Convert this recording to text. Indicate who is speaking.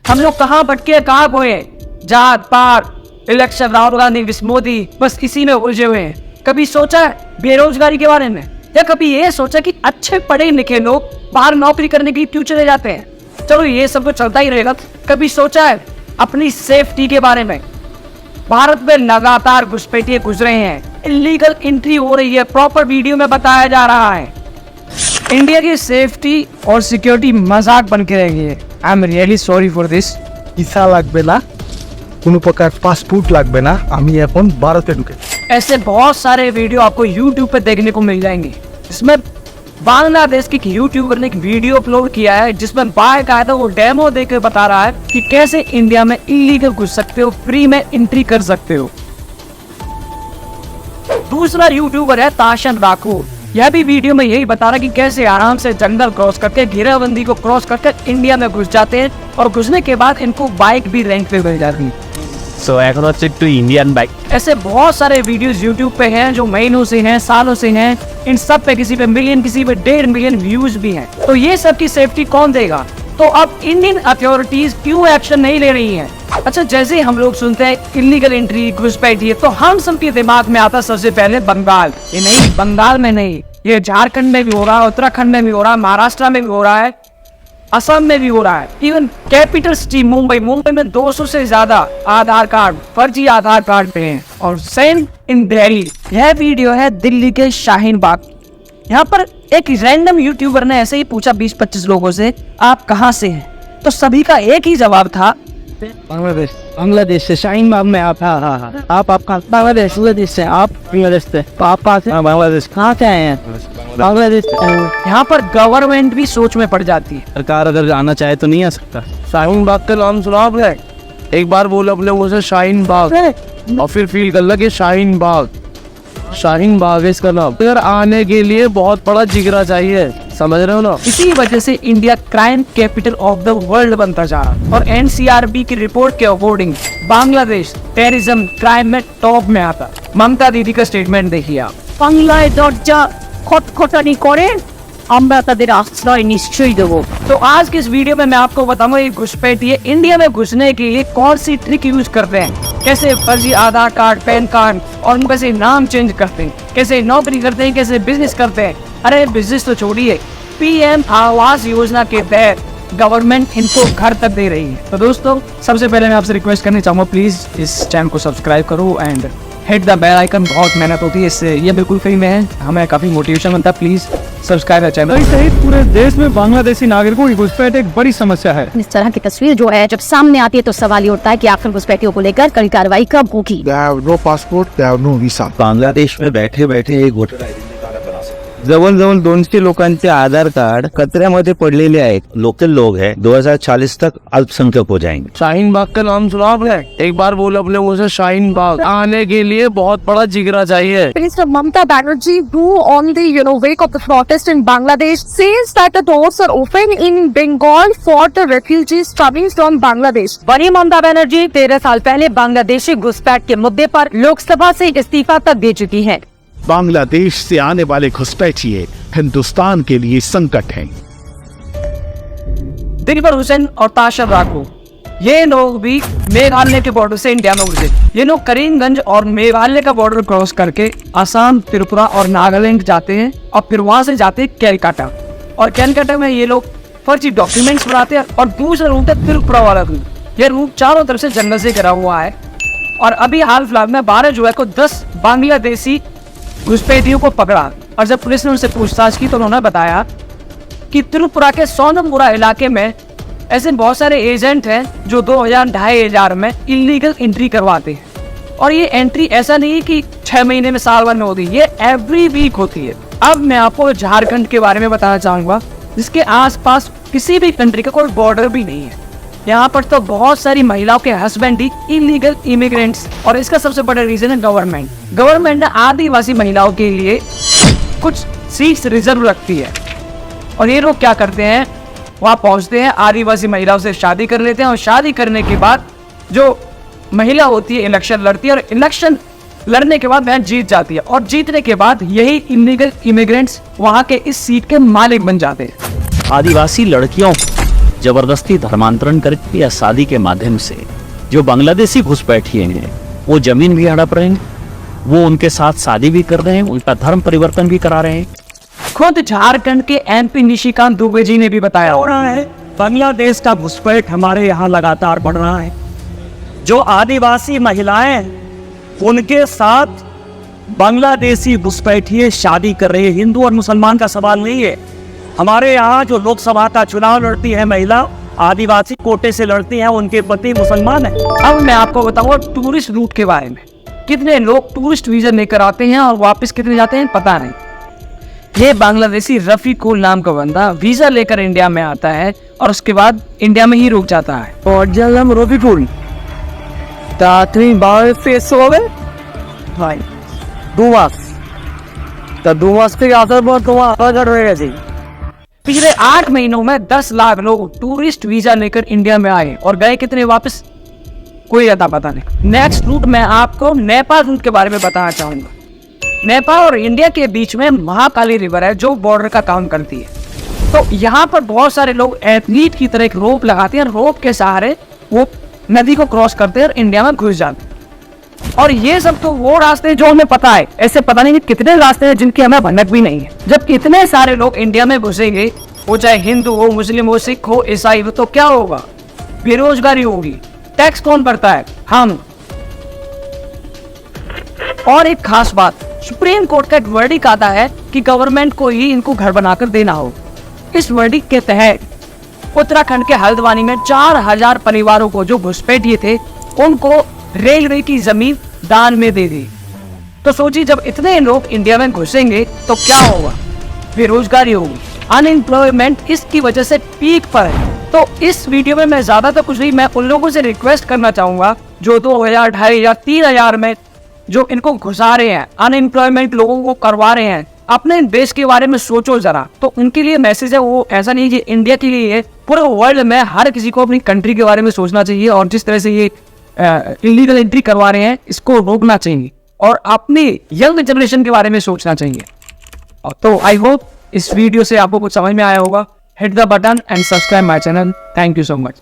Speaker 1: हम लोग कहाँ भटके कहाँ खोए, जात पात इलेक्शन राहुल गांधी मोदी बस इसी में उलझे हुए हैं। कभी सोचा है बेरोजगारी के बारे में, या कभी ये सोचा कि अच्छे पढ़े लिखे लोग बाहर नौकरी करने के लिए क्यों चले जाते हैं। चलो ये सब तो चलता ही रहेगा। कभी सोचा है अपनी सेफ्टी के बारे में। भारत में लगातार घुसपैठिए घुस रहे हैं, इलीगल एंट्री हो रही है, प्रॉपर वीडियो में बताया जा रहा है। इंडिया की सेफ्टी और सिक्योरिटी मजाक बन के रह गई है। I am really sorry for this.
Speaker 2: Visa লাগবে না, কোনো প্রকার পাসপোর্ট লাগবে না, আমি এখন ভারতে ঢুকে।
Speaker 1: ऐसे बहुत सारे वीडियो आपको YouTube पे देखने को मिल जाएंगे। इसमें बांग्लादेश के यूट्यूबर ने एक वीडियो अपलोड किया है जिसमें बाइक आया था, वो डेमो देकर बता रहा है कि कैसे इंडिया में इलीगल घुस सकते हो, फ्री में एंट्री कर सकते हो। दूसरा यूट्यूबर है ताशन राठौर, यह भी वीडियो में यही बता रहा है कि कैसे आराम से जंगल क्रॉस करके, घेराबंदी को क्रॉस करके इंडिया में घुस जाते हैं और घुसने के बाद इनको बाइक भी रेंट पे मिल जाती है।
Speaker 3: सो এখন হচ্ছে একটু इंडियन बाइक।
Speaker 1: ऐसे बहुत सारे वीडियोस यूट्यूब पे हैं जो महीनों से हैं, सालों से हैं। इन सब पे किसी पे मिलियन, किसी पे 1.5 मिलियन व्यूज भी हैं। तो ये सब की सेफ्टी कौन देगा? तो अब इंडियन अथॉरिटीज क्यों एक्शन नहीं ले रही हैं? अच्छा, जैसे ही हम लोग सुनते हैं इलीगल एंट्री, घुसपैठिए, तो हम सबके दिमाग में आता सबसे पहले बंगाल। ये नहीं, बंगाल में नहीं, ये झारखंड में भी हो रहा है, उत्तराखंड में भी हो रहा है, महाराष्ट्र में भी हो रहा है, असम में भी हो रहा है। इवन कैपिटल सिटी मुंबई में 200 से ज्यादा आधार कार्ड, फर्जी आधार कार्ड पे हैं। और सेम इन दिल्ली। यह वीडियो है दिल्ली के शाहीन बाग। यहाँ पर एक रैंडम यूट्यूबर ने ऐसे ही पूछा 20-25 लोगों से, आप कहाँ से हैं? तो सभी का एक ही जवाब था,
Speaker 2: बांग्लादेश से, शाहीन बाग में आप। हाँ, आप कहाँ? बांग्लादेश से। आप बांग्लादेश से? आप कहाँ से? बांग्लादेश। कहाँ से आए हैं? बांग्लादेश।
Speaker 1: यहाँ पर गवर्नमेंट भी सोच में पड़ जाती है।
Speaker 3: सरकार अगर आना चाहे तो नहीं आ सकता।
Speaker 2: शाहीन बाग का नाम सुना आपने? एक बार बोलो अपने मुंह से शाहीन बाग, और फिर फील कर लगे शाहीन बाग। शाहीन बाग है इसका नाम। अगर आने के लिए बहुत बड़ा जिगरा चाहिए, समझ रहे हो ना?
Speaker 1: इसी वजह से India crime capital of the world बनता जा रहा है। और एनसीआरबी की रिपोर्ट के अकॉर्डिंग बांग्लादेश टेररिज्म क्राइम में टॉप में आता। ममता दीदी का स्टेटमेंट देखिए आप।
Speaker 4: বাংলায় দরজা খটখটানি করে আমরা তাদের আশ্রয় নিশ্চয়ই দেবো।
Speaker 1: तो आज के इस वीडियो में मैं आपको बताऊंगा ये घुसपैठिए इंडिया में घुसने के लिए कौन सी ट्रिक यूज करते हैं, कैसे फर्जी आधार कार्ड, पैन कार्ड और कैसे नाम चेंज करते हैं, कैसे नौकरी करते हैं, कैसे बिजनेस करते हैं। अरे बिजनेस तो छोड़िए, पीएम आवास योजना के तहत गवर्नमेंट इनको घर तक दे रही है। तो दोस्तों, सबसे पहले मैं आपसे रिक्वेस्ट करना चाहूंगा, प्लीज इस चैनल को सब्सक्राइब करो and hit the bell icon. बहुत मेहनत होती है इससे, ये बिल्कुल फ्री में है, हमें काफी मोटिवेशन मिलता है। Please subscribe the channel.
Speaker 2: सहित पूरे देश में बांग्लादेशी नागरिकों की घुसपैठ एक बड़ी समस्या है।
Speaker 4: इस तरह की तस्वीर जो है जब सामने आती है तो सवाल ये उठता है कि आखिर घुसपैठियों को लेकर कड़ी कार्रवाई कब होगी।
Speaker 5: They have no passport, they have no visa.
Speaker 3: Bangladesh में बैठे बैठे एक वोटर आयडेंटिटी कार्ड बना सकते। जवळजवळ 200 लोकांचे आधार कार्ड कचऱ्यामध्ये पडलेले आहेत। लोकल लोग हैं, 2040 तक अल्पसंख्यक हो जाएंगे।
Speaker 2: शाहीन बाग का नाम सुना आपने? एक बार बोलो अपने मुंह से शाहीन बाग। आने के लिए बहुत बड़ा जिगरा चाहिए।
Speaker 6: Minister Mamata Banerjee, who on the wake of the protest in Bangladesh, says that the doors are open in Bengal for the refugees coming from Bangladesh.
Speaker 4: वहीं ममता बनर्जी 13 साल पहले बांग्लादेशी घुसपैठ के मुद्दे पर लोकसभा से इस्तीफा तक दे चुकी हैं।
Speaker 5: बांग्लादेश से आने वाले घुसपैठिए हिंदुस्तान के लिए संकट हैं।
Speaker 1: दिलबर हुसैन और ताशर राठौर, ये लोग भी मेघालय के बॉर्डर से इंडिया में घुसे। ये लोग करीमगंज और मेघालय का बॉर्डर क्रॉस करके असम, त्रिपुरा और नागालैंड जाते हैं और फिर वहां से जाते हैं कैलकाटा। और कैलकाटा में ये लोग फर्जी डॉक्यूमेंट्स बनाते हैं। और दूसरा रूट है त्रिपुरा वाला रूट। ये रूट चारों तरफ से जंगल से घिरा हुआ है। और अभी हाल फिलहाल में 12 जुलाई को 10 बांग्लादेशी घुसपैठियों को पकड़ा। और जब पुलिस ने उनसे पूछताछ की तो उन्होंने बताया कि त्रिपुरा के सोनमपुरा इलाके में ऐसे बहुत सारे एजेंट हैं जो 2000-2500 में इलीगल एंट्री करवाते हैं। और ये एंट्री ऐसा नहीं है कि 6 महीने में, साल भर में होती है, ये एवरी वीक होती है। अब मैं आपको झारखंड के बारे में बताना चाहूंगा, जिसके आसपास किसी भी कंट्री का कोई बॉर्डर भी नहीं है। यहाँ पर तो बहुत सारी महिलाओं के हस्बैंड ही इलीगल इमिग्रेंट्स। और इसका सबसे बड़ा रीजन है गवर्नमेंट आदिवासी महिलाओं के लिए कुछ सीट्स रिजर्व रखती है। और ये लोग क्या करते हैं, वहाँ पहुँचते हैं, आदिवासी महिलाओं से शादी कर लेते हैं। और शादी करने के बाद जो महिला होती है इलेक्शन लड़ती है, और इलेक्शन लड़ने के बाद वह जीत जाती है। और जीतने के बाद यही इलीगल इमिग्रेंट्स वहाँ के इस सीट के मालिक बन जाते हैं।
Speaker 3: आदिवासी लड़कियों
Speaker 7: जबरदस्ती धर्मांतरण करके या शादी के माध्यम से जो बांग्लादेशी घुसपैठिए हैं वो जमीन भी हड़प रहे हैं, वो उनके साथ शादी भी कर रहे हैं, उनका धर्म परिवर्तन भी करा रहे हैं।
Speaker 1: खुद झारखंड के एमपी निशिकांत दुबे जी ने भी बताया हो रहा है बांग्लादेश का घुसपैठ हमारे यहाँ लगातार बढ़ रहा है। जो आदिवासी महिलाएं हैं उनके साथ बांग्लादेशी घुसपैठिए शादी कर रहे हैं। हिंदू और मुसलमान का सवाल नहीं है। हमारे यहाँ जो लोकसभा का चुनाव लड़ती है महिला आदिवासी कोटे से लड़ती हैं, उनके पति मुसलमान हैं। अब मैं आपको बताऊंगा टूरिस्ट रूट के बारे में। कितने लोग टूरिस्ट वीजा लेकर आते हैं और वापस कितने जाते हैं पता नहीं। ये बांग्लादेशी रफीकुल नाम का बंदा वीजा लेकर इंडिया में आता है और उसके बाद इंडिया में ही रुक जाता है।
Speaker 2: और जलम रफीकुल तातरी बार फेस हो गए भाई 2 मास तो 2 मास के आधार पर तो वहाँ रहेगा जी।
Speaker 1: पिछले 8 महीनों में 10 लाख लोग टूरिस्ट वीजा लेकर इंडिया में आए और गए कितने वापस कोई ज्यादा पता नहीं। नेक्स्ट रूट मैं आपको नेपाल रूट के बारे में बताना चाहूंगा। नेपाल और इंडिया के बीच में महाकाली रिवर है जो बॉर्डर का काम करती है। तो यहाँ पर बहुत सारे लोग एथलीट की तरह एक रोप लगाते हैं, रोप के सहारे वो नदी को क्रॉस करते हैं और इंडिया में घुस जाते हैं। और ये सब तो वो रास्ते जो हमें पता है, ऐसे पता नहीं कि कितने रास्ते हैं जिनकी हमें भनक भी नहीं है। जब इतने सारे लोग इंडिया में घुसेंगे, वो चाहे हिंदू हो, मुस्लिम हो, सिख हो, ईसाई हो, तो क्या होगा? बेरोजगारी होगी। टैक्स कौन भरता है? हम। और एक खास बात, सुप्रीम कोर्ट का एक वर्डिक आता है कि गवर्नमेंट को ही इनको घर बनाकर देना हो। इस वर्डिक के तहत उत्तराखंड के हल्द्वानी में 4000 परिवारों को जो घुसपैठिए थे उनको रेलवे की जमीन दान में दे दी। तो सोचिए जब इतने लोग इंडिया में घुसेंगे तो क्या होगा? बेरोजगारी होगी, अनएम्प्लॉयमेंट इसकी वजह से पीक पर है। तो इस वीडियो में मैं ज्यादा तो कुछ नहीं, मैं उन लोगों से रिक्वेस्ट करना चाहूंगा जो 2000, 2500, 3000 में जो इनको घुसा रहे हैं, अनएम्प्लॉयमेंट लोगों को करवा रहे हैं, अपने देश के बारे में सोचो जरा। तो उनके लिए मैसेज है, वो ऐसा नहीं कि इंडिया के लिए है, पूरे वर्ल्ड में हर किसी को अपनी कंट्री के बारे में सोचना चाहिए। और जिस तरह से ये इलीगल एंट्री करवा रहे हैं इसको रोकना चाहिए और अपनी यंग जनरेशन के बारे में सोचना चाहिए। तो आई होप इस वीडियो से आपको कुछ समझ में आया होगा। Hit the button and subscribe my channel. Thank you so much.